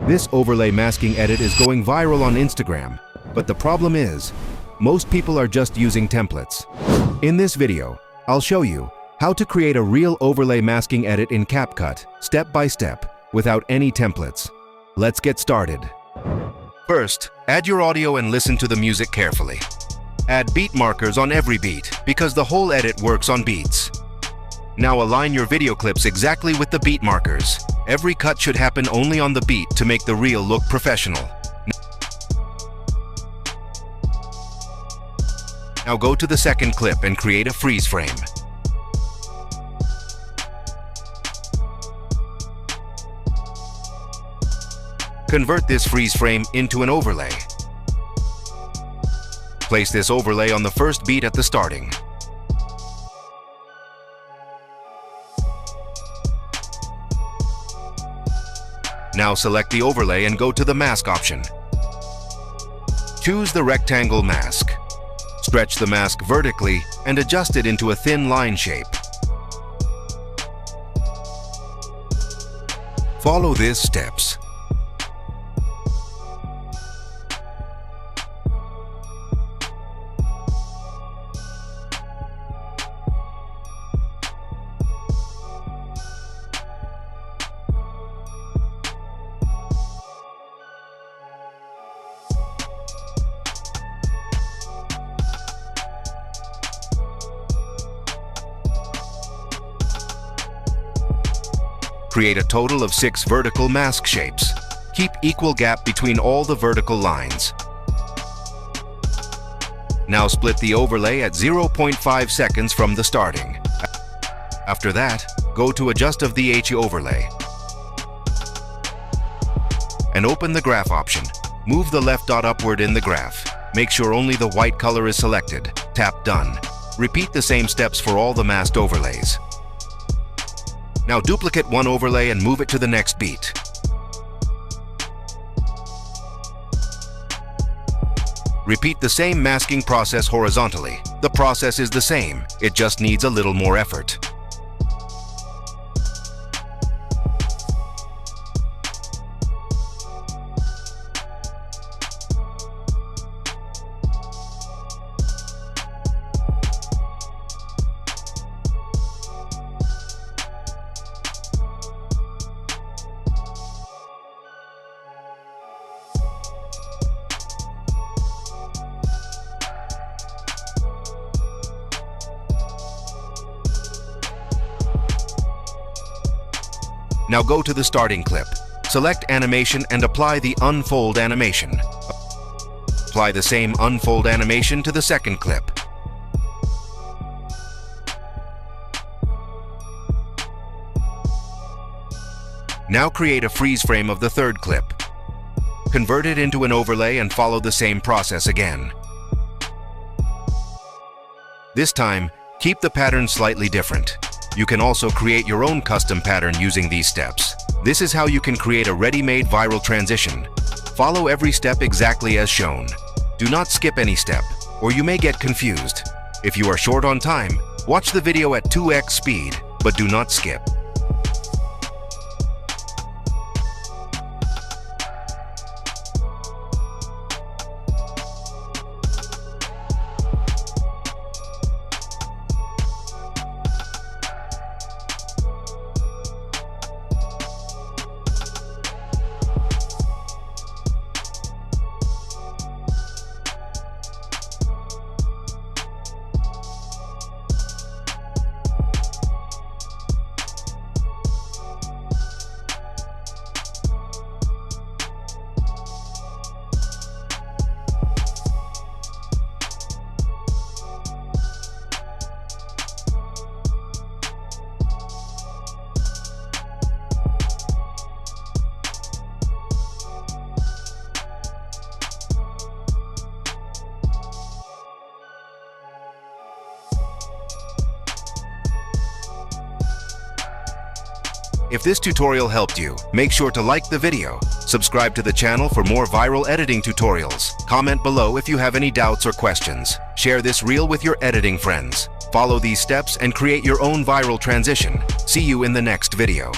This overlay masking edit is going viral on Instagram, but the problem is, most people are just using templates. In this video, I'll show you how to create a real overlay masking edit in CapCut, step by step, without any templates. Let's get started. First, add your audio and listen to the music carefully. Add beat markers on every beat, because the whole edit works on beats. Now align your video clips exactly with the beat markers. Every cut should happen only on the beat to make the reel look professional. Now go to the second clip and create a freeze frame. Convert this freeze frame into an overlay. Place this overlay on the first beat at the starting. Now select the overlay and go to the mask option. Choose the rectangle mask. Stretch the mask vertically and adjust it into a thin line shape. Follow these steps. Create a total of 6 vertical mask shapes. Keep equal gap between all the vertical lines. Now split the overlay at 0.5 seconds from the starting. After that, go to Adjust of the HE overlay and open the graph option. Move the left dot upward in the graph. Make sure only the white color is selected. Tap Done. Repeat the same steps for all the masked overlays. Now duplicate one overlay and move it to the next beat. Repeat the same masking process horizontally. The process is the same, it just needs a little more effort. Now go to the starting clip. Select Animation and apply the Unfold animation. Apply the same Unfold animation to the second clip. Now create a freeze frame of the third clip. Convert it into an overlay and follow the same process again. This time, keep the pattern slightly different. You can also create your own custom pattern using these steps. This is how you can create a ready-made viral transition. Follow every step exactly as shown. Do not skip any step, or you may get confused. If you are short on time, watch the video at 2x speed, but do not skip. If this tutorial helped you, make sure to like the video, subscribe to the channel for more viral editing tutorials, comment below if you have any doubts or questions, share this reel with your editing friends. Follow these steps and create your own viral transition. See you in the next video.